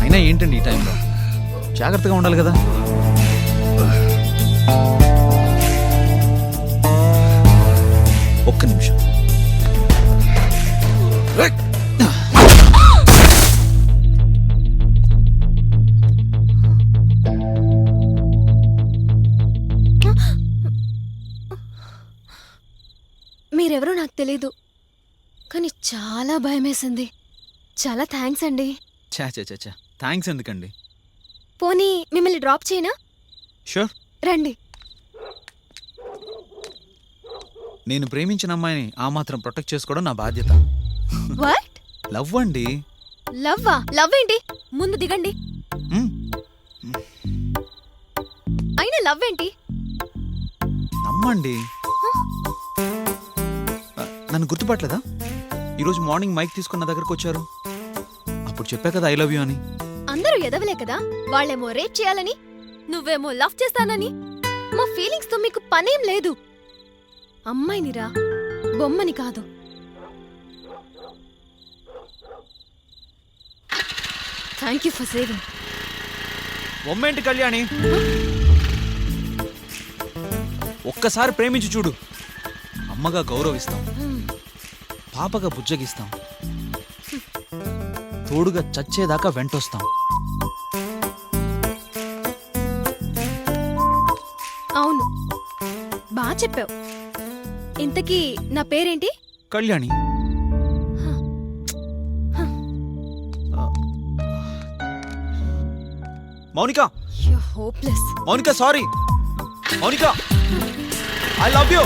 Speaker 10: అయినా ఏంటండి ఈ టైంలో? జాగ్రత్తగా ఉండాలి కదా. ఒక్క నిమిషం.
Speaker 2: మీరెవరో నాకు తెలీదు, కానీ చాలా భయమేసింది. చాలా థ్యాంక్స్ అండి.
Speaker 10: చా చా చా చా థ్యాంక్స్ ఎందుకండి?
Speaker 2: పోనీ మిమ్మల్ని డ్రాప్ చేయనా?
Speaker 10: షూర్.
Speaker 2: రండి.
Speaker 10: నేను ప్రేమించిన అమ్మాయిని ఆ మాత్రం ప్రొటెక్ట్ చేసుకోవడం నా బాధ్యత.
Speaker 2: వాట్?
Speaker 10: లవ్ అండి.
Speaker 2: లవ్వా? లవ్ ఏంటి? ముందు దిగండి. అయినా లవ్ ఏంటి?
Speaker 10: నమ్మండి. నన్ను గుర్తుపట్టలేదా? ఈరోజు మార్నింగ్ మైక్ తీసుకున్న దగ్గరకు వచ్చారు. అప్పుడు చెప్పా కదా ఐ లవ్ యూ అని.
Speaker 2: అందరూ ఎదవలే కదా. వాళ్ళేమో రేప్ చేయాలని, నువ్వేమో లవ్ చేస్తానని. మా ఫీలింగ్స్ తో మీకు పనేం లేదు. అమ్మాయినిరా, బొమ్మని కాదు. Thank you for saving.
Speaker 10: బొమ్మేంటి కళ్యాణి? ఒక్కసారి ప్రేమించి చూడు. అమ్మగా గౌరవిస్తాం, పాపగా బుజ్జగిస్తాం, తోడుగా చచ్చేదాకా వెంటొస్తాం.
Speaker 2: అవును, బాగా చెప్పావు. ఇంతకీ నా పేరేంటి?
Speaker 10: Kalyani. Mounika.
Speaker 2: Hopeless.
Speaker 10: Mounika sorry. Mounika I love you.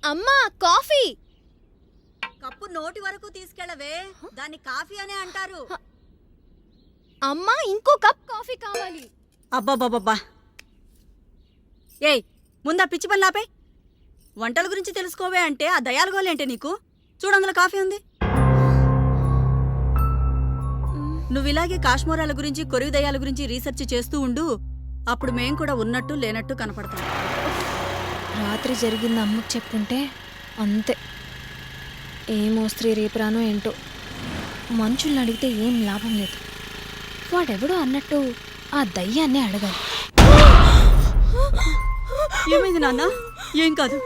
Speaker 2: అమ్మా, కాఫీ.
Speaker 13: కప్పు నోటి వరకు తీసుకెళ్ళవే, దాన్ని కాఫీ అనే అంటారు.
Speaker 2: అమ్మా ఇంకో కప్ కాఫీ కావాలి.
Speaker 13: అబ్బాబ్బాబ్బా, ఏయ్ ముందా పిచ్చి పని లాపే. వంటల గురించి తెలుసుకోవే అంటే ఆ దయాల గోలేంటే నీకు. చూడు అందులో కాఫీ ఉంది. నువ్వు ఇలాగే కాశ్మీరాల గురించి, కొరివి దయాల గురించి రీసెర్చ్ చేస్తూ ఉండు. అప్పుడు మేం కూడా ఉన్నట్టు లేనట్టు కనపడతాం.
Speaker 2: రాత్రి జరిగింది అమ్మకు చెప్పుంటే అంతే. ఏమో స్త్రీ రేపురానో ఏంటో, మనుషుల్ని అడిగితే ఏం లాభం లేదు. వాడెవడో అన్నట్టు ఆ దయ్యాన్నే అడగాలి.
Speaker 13: ఏమైంది నాన్న? ఏం కాదు,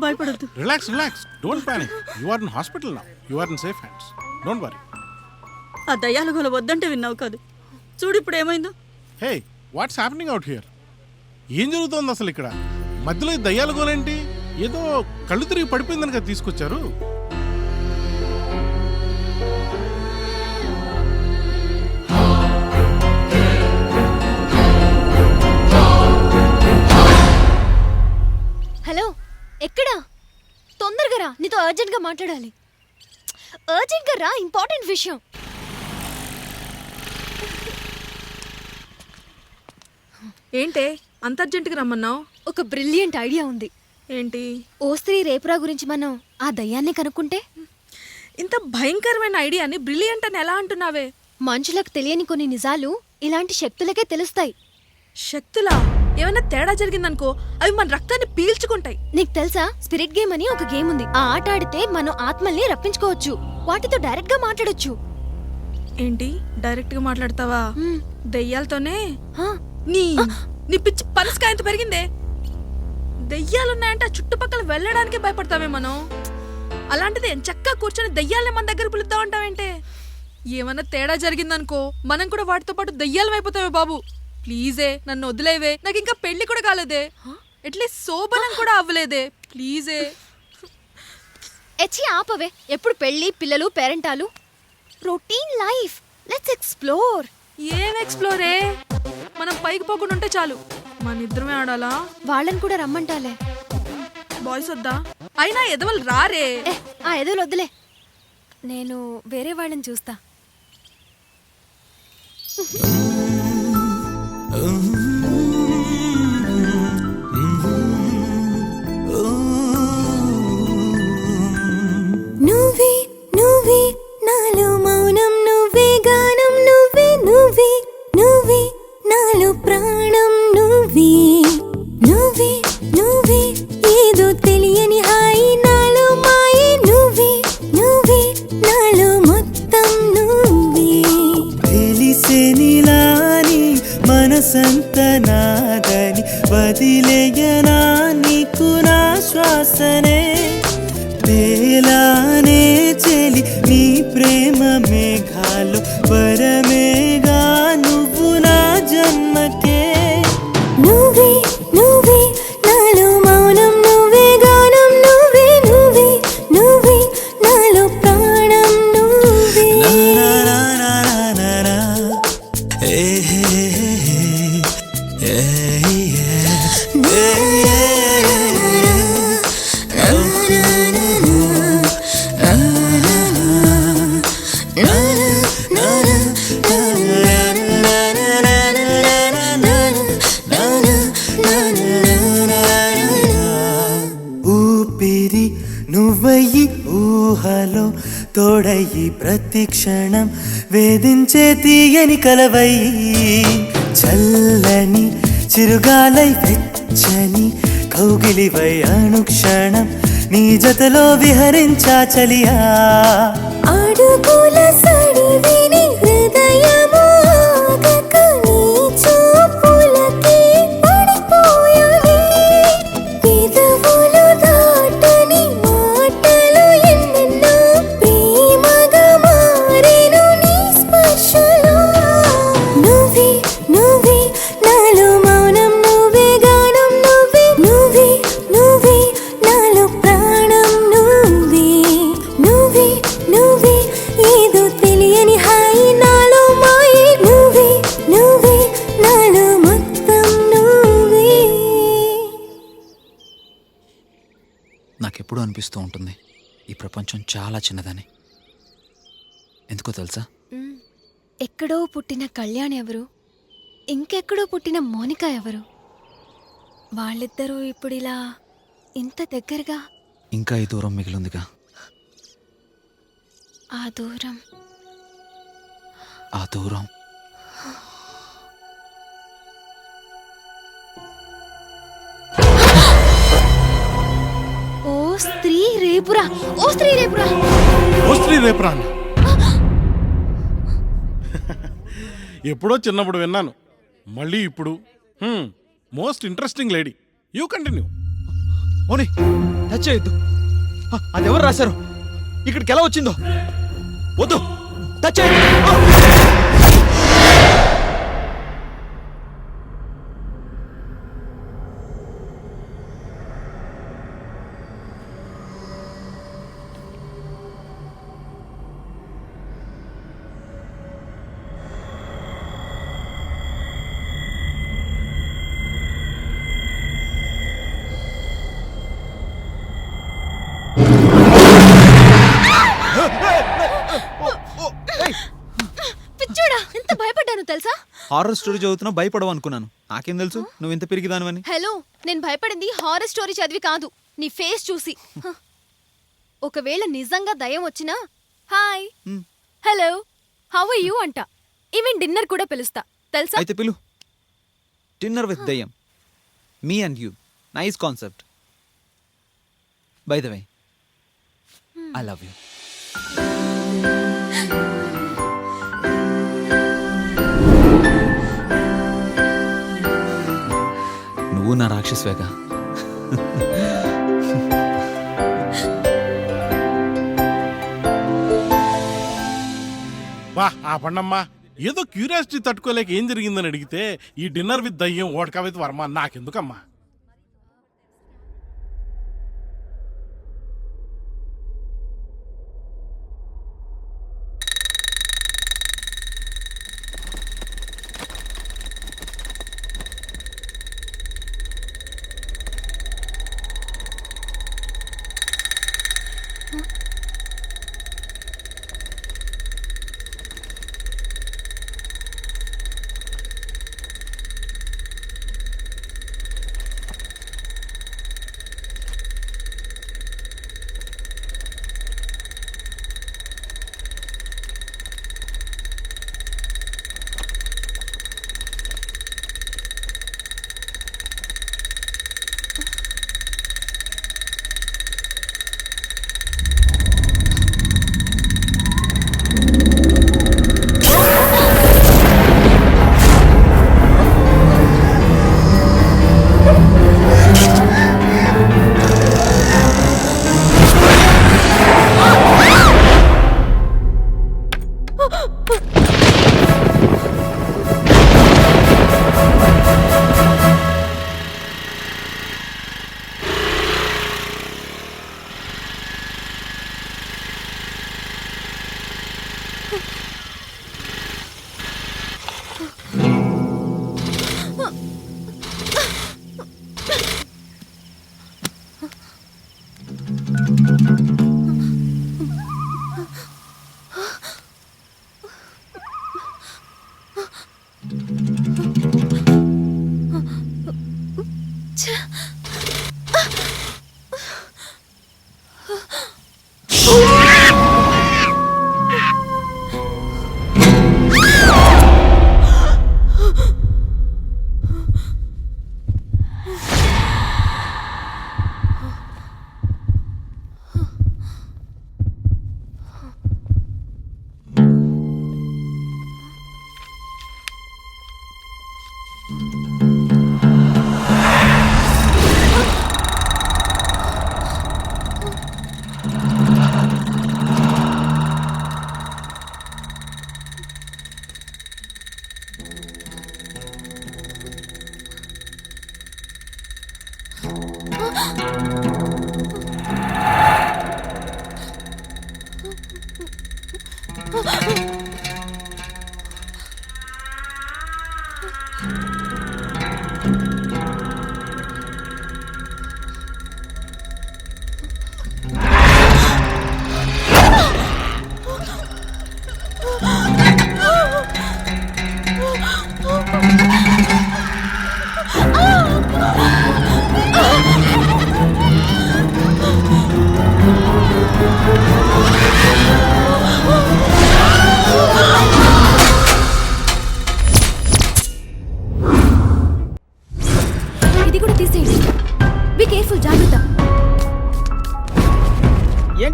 Speaker 13: భయపడద్దు.
Speaker 20: Relax relax, don't panic. You are in hospital now, you are in safe hands, don't worry.
Speaker 13: ఆ దయ్యాల గోల వద్దంటే విన్నావు కాదు. చూడు ఇప్పుడు ఏమైందో.
Speaker 20: Hey, what's happening out here? ఏం జరుగుతోంది అసలు ఇక్కడ? మధ్యలో ఈ దయ్యాల గోలేంటి? ఏదో కళ్ళు తిరిగి పడిపోయిందని కదా తీసుకొచ్చారు.
Speaker 2: హలో, ఎక్కడా? తొందరగా రా, నీతో అర్జెంట్గా మాట్లాడాలి. అర్జెంట్గా రా, ఇంపార్టెంట్ విషయం.
Speaker 3: ఏంటే అంత అర్జెంటుగా రమ్మన్నావు?
Speaker 2: ఒక బ్రిలియంట్ ఐడియా ఉంది.
Speaker 3: ఏంటి?
Speaker 2: ఓ స్త్రీ రేపురా గురించి మనం ఆ దయ్యాన్ని కనుక్కుంటే.
Speaker 3: ఇంత భయంకరమైన ఐడియాని బ్రిలియంట్ అని ఎలా అంటున్నావే?
Speaker 2: మనుషులకు తెలియని కొన్ని నిజాలు ఇలాంటి శక్తులకే తెలుస్తాయి.
Speaker 3: శక్తులా? ఏమైనా తేడా జరిగిందనుకో అవి మన రక్తాన్ని పీల్చుకుంటాయి.
Speaker 2: నీకు తెలుసా, స్పిరిట్ గేమ్ అని ఒక గేమ్ ఉంది. ఆ ఆట ఆడితే మనం ఆత్మల్ని రప్పించుకోవచ్చు. వాటితో డైరెక్ట్ గా మాట్లాడొచ్చు.
Speaker 3: ఏంటి డైరెక్ట్ గా మాట్లాడతావా? దెయ్యాలతోనే? నీ పిచ్చి పనసకాయ ఎంత పెరిగిందే? దెయ్యాలున్నాయంటే ఆ చుట్టుపక్కల వెళ్ళడానికే భయపడతామే మనం. అలాంటిది చక్కగా కూర్చొని దెయ్యాలనే మన దగ్గర పిలుద్దాం అంటావేంటే? ఏమన్నా తేడా జరిగిందనుకో మనం కూడా వాటితో పాటు దెయ్యాలం అయిపోతామే బాబు. ప్లీజే నన్ను వదిలేవే. నాకు ఇంకా పెళ్లి కూడా కాలేదే, అట్లీస్ట్ శోభనం కూడా అవ్వలేదే. ప్లీజే.
Speaker 2: ఎచ్చి ఆపవే. ఎప్పుడు పెళ్లి, పిల్లలు, పేరెంటాలు, రొటీన్ లైఫ్. Let's explore.
Speaker 3: ఏం ఎక్స్ప్లోరే? మనం పైకి పోకుండా ఉంటే చాలు. మన ఇద్దరమే ఆడాలా?
Speaker 2: వాళ్ళని కూడా రమ్మంటాలే.
Speaker 3: బాయ్స్ వద్దా? అయినా ఎదవలు రారే.
Speaker 2: ఆ ఎదవలు వద్దులే, నేను వేరే వాళ్ళని చూస్తా.
Speaker 21: నువ్వే నువ్వే నాలో మౌనం, నువ్వే గానం, నువ్వే నువ్వే నువ్వే నాలో ప్రాణం, నువ్వే నువ్వే నువ్వే ఏదో తెలియని హాయి నాలో మాయే, నువ్వే నువ్వే నాలో మొత్తం, నువ్వే
Speaker 22: తెలిసే నీలాని మనసంత నాదని వదిలేయనా నీకు నా శ్వాసనే. తేలానే చెలి నీ ప్రేమ మేఘాలు పరమేగా నువ్వు నా జన్మకే.
Speaker 21: నువ్వే నువ్వే నాలో మౌనం, నువ్వే గానం, నువ్వే నువ్వే నువ్వే నాలో ప్రాణం, నువ్వే.
Speaker 22: ఊపిరి నువ్వయ్యి ఊహలో తోడయ్యి ప్రతి క్షణం వేధించే తీయని కలవయ్యి. చల్లని చిరుగాలై వెచ్చని కౌగిలివై అనుక్షణం నీ జతలో విహరించా చలియా.
Speaker 21: అడుగుల సడి విని హృదయము ఆగక నీ చూపులకి పడిపోయాలి. పెదవులు దాటని మాటలు ఎన్నెన్నో ప్రేమగా మారెను నీ స్పర్శలో. నువ్వే నువ్వే నాలో మౌనం, నువ్వే గానం, నువ్వే నువ్వే నువ్వే నాలో ప్రాణం, నువ్వే నువ్వే నువ్వే ఏదో తెలియని హాయి నాలో మాయే, నువ్వే నువ్వే నాలో మొత్తం, నువ్వే.
Speaker 10: నాకెప్పుడు అనిపిస్తూ ఉంటుంది ఈ ప్రపంచం చాలా చిన్నదని. ఎందుకో తెలుసా?
Speaker 2: ఎక్కడో పుట్టిన కళ్యాణ్ ఎవరు, ఇంకెక్కడో పుట్టిన మోనిక ఎవరు? వాళ్ళిద్దరూ ఇప్పుడు ఇలా ఇంత దగ్గరగా.
Speaker 10: ఇంకా ఈ దూరం మిగిలిందిగా.
Speaker 2: ఆ దూరం
Speaker 10: ఆ దూరం
Speaker 2: ఓ స్త్రీ రేపురా, ఓ స్త్రీ రేపురా,
Speaker 20: ఓ స్త్రీ రేపురా. ఎప్పుడో చిన్నప్పుడు విన్నాను, మళ్ళీ ఇప్పుడు. Most interesting lady. You continue.
Speaker 10: ఓని టచ్ చేయొద్దు. అది ఎవరు రాశారు? ఇక్కడికి ఎలా వచ్చిందో? వద్దు, టచ్ చేయొద్దు.
Speaker 2: పిచ్చోడా, ఎంత భయపడ్డాను తెలుసా?
Speaker 10: హారర్ స్టోరీ చదువుతున్నా భయపడవు అనుకున్నాను. నాకేం తెలుసు నువ్వు ఇంత పెరిగిదానివని.
Speaker 2: హలో, నేను భయపడింది హారర్ స్టోరీ చదివి కాదు, నీ ఫేస్ చూసి. ఒకవేళ నిజంగా దయ్యం వచ్చినా hi hello how are you అంట. ఈవెన్ డిన్నర్ కూడా పిలుస్తా తెలుసా?
Speaker 10: అయితే పిలు. డిన్నర్ విత్ దయ్యం. Me and you. Nice concept. By the way, I love you. నువ్వు నా రాక్షసువేగా.
Speaker 20: వా ఆ పండమ్మా, ఏదో క్యూరియాసిటీ తట్టుకోలేక ఏం జరిగిందని అడిగితే ఈ డిన్నర్ విత్ దయ్యం ఓడకా విత్ వర్మ నాకెందుకమ్మా?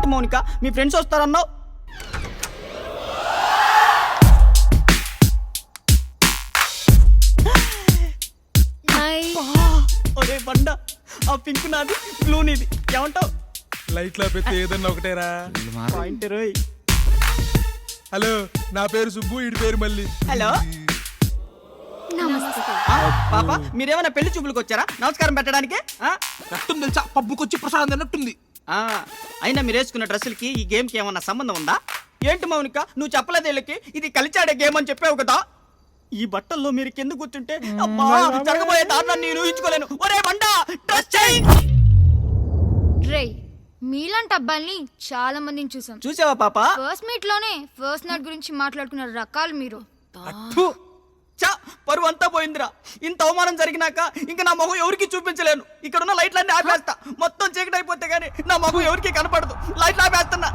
Speaker 1: ఏంటి మౌనిక మీ ఫ్రెండ్స్ వస్తారన్నావు? ఒరే బండ, ఆ పింక్ నాది, బ్లూ నీది, ఏమంటావు?
Speaker 5: లైట్ లో పెట్టి ఏదన్నా ఒకటేరా.
Speaker 1: పాయింట్ రోయ్.
Speaker 5: హలో, నా పేరు సుబ్బు, వీడి పేరు మళ్ళీ.
Speaker 1: హలో పాప, మీరేమైనా పెళ్లి చూపులకు వచ్చారా నమస్కారం పెట్టడానికి? తెలుసా, పబ్బుకొచ్చి ప్రసాదం తిన్నట్టుంది. అయినా మీరు వేసుకున్న డ్రెస్సులకి ఈ గేమ్ కి ఏమన్నా సంబంధం ఉందా? ఏంటి మౌనిక నువ్వు చెప్పలేదు వీళ్ళకి ఇది కలిసి ఆడే గేమ్ అని చెప్పావు కదా? ఈ బట్టల్లో మీరు కింద కూర్చుంటే అమ్మా జరగబోయే దారుణాన్ని నేను ఊహించుకోలేను. ఒరే బండా, డ్రెస్ చేంజ్.
Speaker 16: రే, మీలాంటి అబ్బాయిల్ని చాలా మందిని చూసాం.
Speaker 1: చూసావా పాప?
Speaker 16: ఫస్ట్ మీట్ లోనే ఫస్ట్ నైట్ గురించి మాట్లాడుకున్న రకాలు మీరు.
Speaker 1: చా, పరువు అంతా పోయిందిరా. ఇంత అవమానం జరిగినాక ఇంకా నా మొహం ఎవరికి చూపించలేను. ఇక్కడ ఉన్న లైట్లన్నీ ఆపేస్తా. మొత్తం చీకటి అయిపోతే గానీ నా మొహం ఎవరికి కనపడదు. లైట్లు ఆపేస్తున్నా.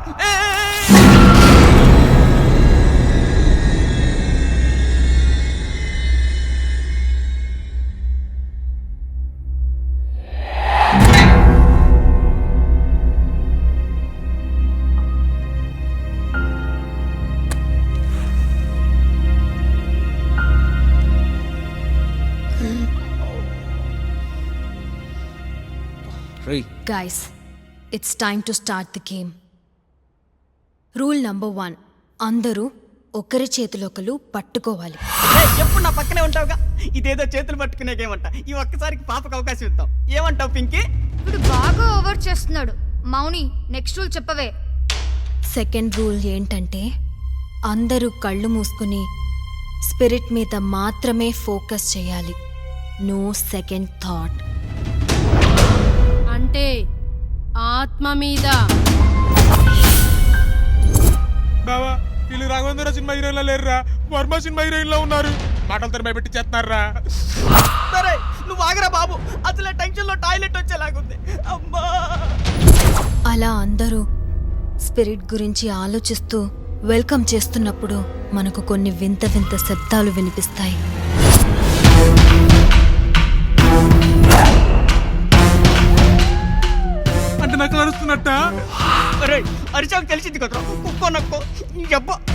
Speaker 2: Guys, it's time to start the game. Rule number 1. అందరూ ఒకరి చేతులొకరు పట్టుకోవాలి.
Speaker 1: ఎప్పుడు నా పక్కనే ఉంటావుగా. ఇదేదో చేతులు పట్టుకునే గేమ్ అంట. ఈ ఒక్కసారికి పాపకు అవకాశం ఇద్దాం. ఏమంటావు పింకీ?
Speaker 16: ఇప్పుడు బాగా ఓవర్ చేస్తున్నాడు. మౌని, నెక్స్ట్ రూల్ చెప్పవే.
Speaker 2: సెకండ్ రూల్ ఏంటంటే అందరూ కళ్ళు మూసుకుని స్పిరిట్ మీద మాత్రమే ఫోకస్ చేయాలి. No second thought.
Speaker 23: అంటే ఆత్మ మీద.
Speaker 5: బావా, వీళ్ళు రాఘవేంద్ర సినిమా హీరోయిన్లో లేరురా, వర్మ సినిమా హీరోయిన్లో ఉన్నారు. మాటలతో భయపెట్టి చేస్తున్నారా?
Speaker 1: సరే నువ్వు ఆగరా బాబు, అసలే టెన్షన్ లో టాయిలెట్ వచ్చేలాగుంది. అమ్మా.
Speaker 2: అలా అందరూ స్పిరిట్ గురించి ఆలోచిస్తూ వెల్కమ్ చేస్తున్నప్పుడు మనకు కొన్ని వింత వింత శబ్దాలు వినిపిస్తాయి.
Speaker 5: అంటే నాకు అరుస్తున్నట్ట?
Speaker 1: అరిచాకు తెలిసింది కదరా, కుక్కో నక్కో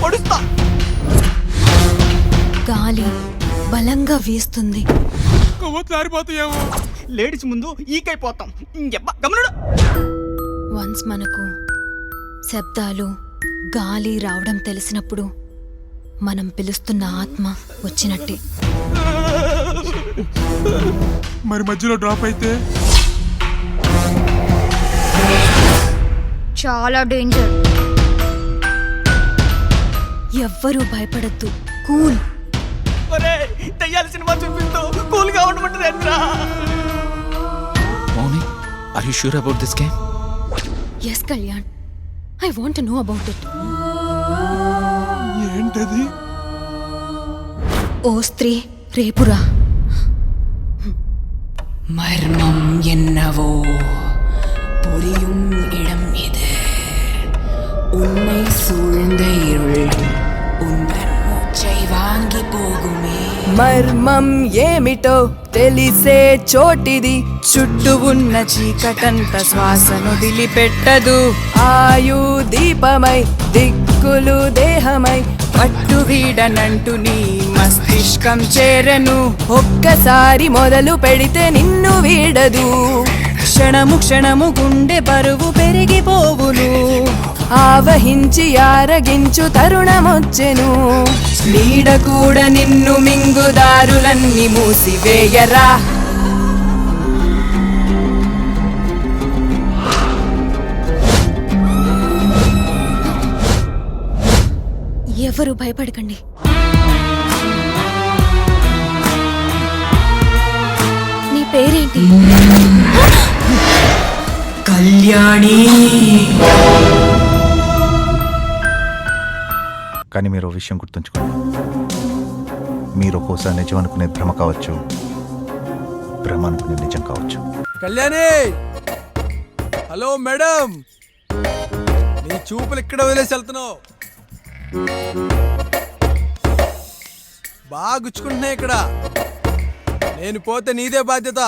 Speaker 1: పొడుస్తా.
Speaker 2: గాలి బలంగా వీస్తుంది.
Speaker 5: జారిపోతాయేమో.
Speaker 1: లేడీస్ ముందు ఈకైపోతాం. గమనుడు.
Speaker 2: వన్స్ మనకు శబ్దాలు గాలి రావడం తెలిసినప్పుడు మనం పిలుస్తున్న ఆత్మ వచ్చినట్టే.
Speaker 5: మరి మధ్యలో డ్రాప్ అయితే
Speaker 16: చాలా డేంజర్.
Speaker 2: ఎవ్వరూ భయపడద్దు. కూల్.
Speaker 1: దయ్యాల సినిమా చూపిస్తూ కూల్ గా ఉండమంటుంది.
Speaker 10: Mouni, are you sure about this game?
Speaker 2: Yes Kalyan, I want to know about it.
Speaker 5: ఏంటది?
Speaker 2: ఓ స్త్రీ, రేపురా.
Speaker 24: மர்மம் என்னவோ புரியும் இடம் இது. உன்னை சூழ்ந்த இருள் உந்தன் மூச்சை வாங்கி போகுமே.
Speaker 25: మర్మం ఏమిటో తెలిసే చోటిది. చుట్టూ ఉన్న చీకటంత శ్వాసను వదిలిపెట్టదు. ఆయు దీపమై దిక్కులు దేహమై పట్టు వీడనంటూ నీ మస్తిష్కం చేరను. ఒక్కసారి మొదలు పెడితే నిన్ను వీడదు. క్షణము క్షణము గుండె బరువు పెరిగిపోవును. ఆవహించి ఆరగించు తరుణమొచ్చెను. నీడ కూడా నిన్ను మింగుదారులన్నీ మూసివేయరా.
Speaker 2: ఎవరు భయపడకండి. నీ పేరేంటి?
Speaker 24: కళ్యాణి.
Speaker 26: కానీ మీరు విషయం గుర్తుంచుకోండి, మీరు ఒక్కోసారి నిజం అనుకునే భ్రమ కావచ్చు, భ్రమ అనుకునే నిజం కావచ్చు.
Speaker 5: కళ్యాణి, హలో మేడం, నీ చూపులు ఇక్కడ వదిలేసి వెళ్తున్నావు. బాగా గుచ్చుకుంటున్నాయి ఇక్కడ. నేను పోతే నీదే బాధ్యత.